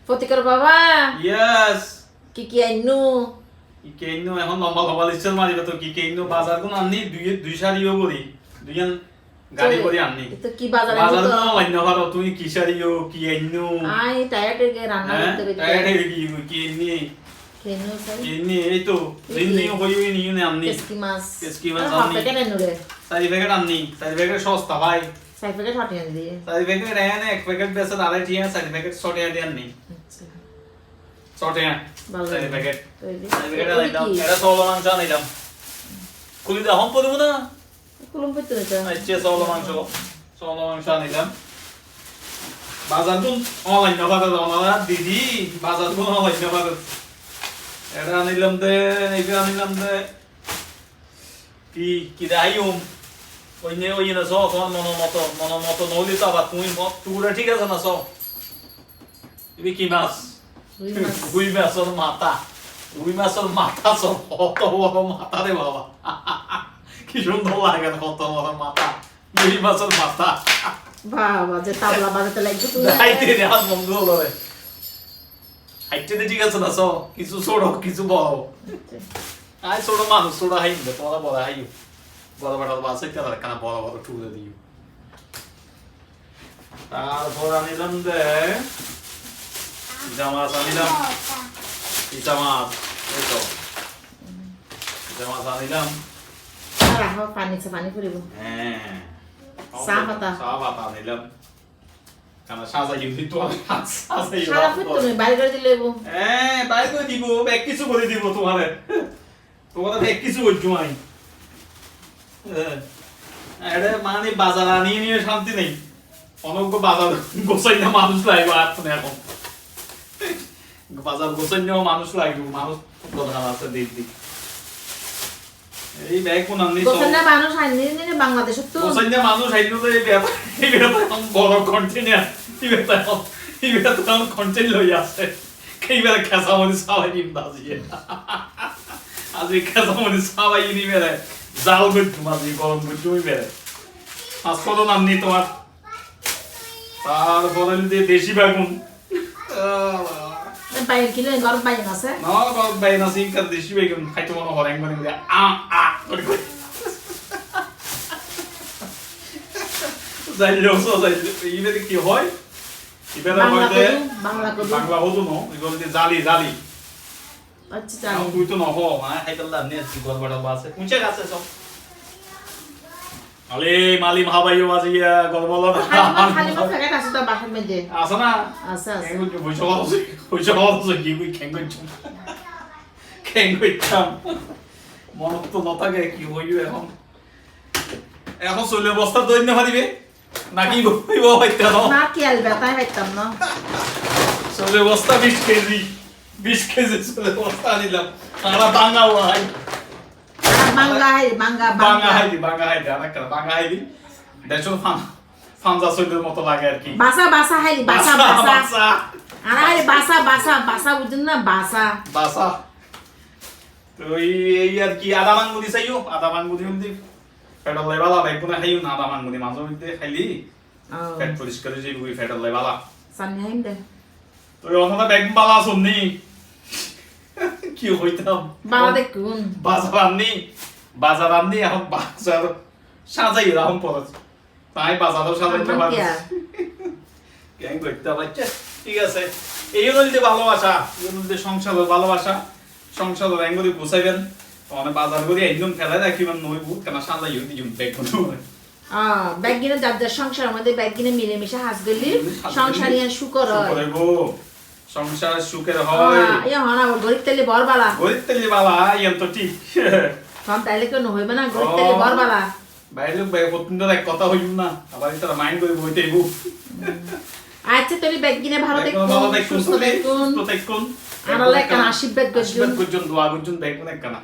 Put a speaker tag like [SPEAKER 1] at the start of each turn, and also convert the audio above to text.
[SPEAKER 1] ফতিকর বাবা
[SPEAKER 2] ইয়েস
[SPEAKER 1] কি আইনু
[SPEAKER 2] কি কেইনো এখন লম্বা লম্বা লিস্টার মারিবে তো কি কেইনো বাজার কোন আননি দুই সারিও করি দুইজন গাড়ি করে আননি
[SPEAKER 1] তো কি বাজারে
[SPEAKER 2] বাজার
[SPEAKER 1] তো
[SPEAKER 2] কোন লাইন ভালো তুমি কি সারিও কি আইনো
[SPEAKER 1] আই টায়ার্ড হয়ে রান্না করতে করতে
[SPEAKER 2] টায়ার্ড হয়ে কি কি নি
[SPEAKER 1] কেন সাই
[SPEAKER 2] কি নি এই তো দিন দিন হইই নি নি আননি
[SPEAKER 1] পেস্কি মাছ
[SPEAKER 2] আননি
[SPEAKER 1] প্যাকেট আইনু রে
[SPEAKER 2] সারি প্যাকেট আননি সারি প্যাকেট সস্তা ভাই
[SPEAKER 1] সাই প্যাকেট হটিয়ে দিয়ে
[SPEAKER 2] সারি প্যাকেট এনে এক প্যাকেট বেচে আড়াই টিয়া সারি প্যাকেট 100 টাকা দিয়ে আননি
[SPEAKER 1] আচ্ছা
[SPEAKER 2] 100 টাকা
[SPEAKER 1] ভালো
[SPEAKER 2] সারি প্যাকেট
[SPEAKER 1] তৈরি
[SPEAKER 2] সারি প্যাকেট আইলাম এটা সলো মাংস আইলাম কুলি দা হম পড়বো না
[SPEAKER 1] কুলুম পড়তে এটা
[SPEAKER 2] আচ্ছা সলো মাংস আনিলাম বাজার কোন অনলাইন বাজার না দিদি বাজার কোন অনলাইন বাজার এটা আনিলাম দে এটা আনিলাম দে কি দাইম ওই না সো তোমার মনোমত নলি তো আবার তুমি তুরা ঠিক আছে না সো তুমি কি মাছ রুই মাছের মাথা সো কত বড় মাথা রে বাবা কি সুন্দর লাগে কত বড় মাথা রুই মাছের মাথা
[SPEAKER 1] বাবা যে তাবলা বাজাতে লাগবে তুই
[SPEAKER 2] হাইতে রে হাত বন্ধ হলো রে হাইতে দে ঠিক আছে না সো কিছু ছোট কিছু বড় আই ছোট মানুষ ছোট হাইবে তোমরা বড় হাইও বড় বড় বাসাই তারা কানা বড় বড় টুলে দিও তারপর আনিলাম দে জামাস আনিলাম ইসা মাছ এই তো জামাস আনিলাম
[SPEAKER 1] রাখো পানি পড়িব
[SPEAKER 2] হ্যাঁ
[SPEAKER 1] চা
[SPEAKER 2] পাতা আনিলাম কারণ সাজাই দিই তো সাজাই
[SPEAKER 1] সারা ফুট তুমি বাইরে করে দিলে
[SPEAKER 2] হ্যাঁ বাইরে করে দিব ব্যাগ কিছু করে দিব তোমারে তোমাদের ব্যাগ কিছু করছো আমি এটা মানে বাজার আনিয়ে নিয়ে শান্তি নেই অনেক বাজার গোছাই না মানুষ লাগবে আর এখন বাজার গোছাই নেওয়া মানুষ লাগবে মানুষ প্রধান আছে দিদি এই ব্যাগ কোন আননি তো
[SPEAKER 1] গোছাই না মানুষ আইনি নে বাংলাদেশ তো
[SPEAKER 2] গোছাই না মানুষ আইনি তো এই ব্যাপার বড় কন্টেনার এই ব্যাপার কন্টেনার লই আছে কেইবার খেসা মনে সবাই নিম বাজিয়ে আজ এই খেসা মনে সবাই নিবে রে জাল করতে মাঝে গরম করতে হইবে মাছ কত নাম নেই তোমার তারপরে দিয়ে দেশি বেগুন
[SPEAKER 1] বাইরে কিলো গরম পাই না আছে
[SPEAKER 2] না গরম বেগুন আছে ইনকার দেশি বেগুন খাইতে মনে হরেং মানে করে যাইলো ইবেতে কি হয় ইবেতে হইতে বাংলা হতো না এগুলো দিয়ে জালি
[SPEAKER 1] আচ্ছা জানি
[SPEAKER 2] তুই তো নহ মানে খাইতাল্লা নে কি গড় বড় বাসে কুঁচে গাছে সব আলে মালি ভাবাইও বাজিয়া গড় বল
[SPEAKER 1] খালি প্যাকেট আছে তো বাসার মধ্যে
[SPEAKER 2] আছে না
[SPEAKER 1] আছে আছে
[SPEAKER 2] কেন বইছো কি কই খেঙ্গইছাম মন তো নতাকে কি হইও এখন চলে বস্তা দৈন্য হারিবে নাকি হইব হইতে
[SPEAKER 1] না কি আলবে তাই হইতাম না
[SPEAKER 2] চলে বস্তা 20 কেজি চলে বস্তা নিলাম আমরা বাঙা ভাই বাঙা হাইদি দেখো ফামজা সইদের মতো লাগে আর কি
[SPEAKER 1] বাসা হাইলি বাসা আরে বাসা বুঝুন না বাসা
[SPEAKER 2] তো এই আর কি আদা মাঙ্গুদি চাইও আদা মাঙ্গুদি মধ্যে ফেটল লেবালা বেগুনা খাইও না আদা মাঙ্গুদি মাঝে মধ্যে খাইলি পেট পরিষ্কার হয়ে যাবে ফেটল লেবালা
[SPEAKER 1] সামনে হাইম দে
[SPEAKER 2] তো ওখানে বেগুন বালা শুননি কি হইতাম
[SPEAKER 1] বাবা দেখুন
[SPEAKER 2] বাজার আননি এখন বাজার সাজাই এরকম পড়েছে তাই বাজারও সাজাইতে পারছি কেন করতে পারছে ঠিক আছে এই হলো ভালোবাসা এই হলো সংসারের ভালোবাসা সংসারের এঙ্গলি গুছাইবেন মানে বাজার করে একদম ফেলাই রাখিবেন নইবু কেন সাজাই দিন ব্যাগ
[SPEAKER 1] ব্যাগ কিনে যাদের সংসার আমাদের ব্যাগ কিনে মিলেমিশে হাস গলি সংসারিয়া শুকর হয়
[SPEAKER 2] সংসার সুখের হয়
[SPEAKER 1] ইয়া হনা গরিব তেলে বরবালা
[SPEAKER 2] ইয়া তো ঠিক
[SPEAKER 1] কম তাইলে কেন হইবে না গরিব তেলে বরবালা
[SPEAKER 2] বাইরে প্রতিদিন এক কথা হইব না আবার এটা মাইন্ড করে বইতেইব
[SPEAKER 1] আচ্ছা তুমি ব্যাগ কিনে ভালো দেখুন সুস্থ দেখুন
[SPEAKER 2] তো দেখুন
[SPEAKER 1] আর লাগে আশীর্বাদ করুন
[SPEAKER 2] দোয়া করুন দেখুন এক কানা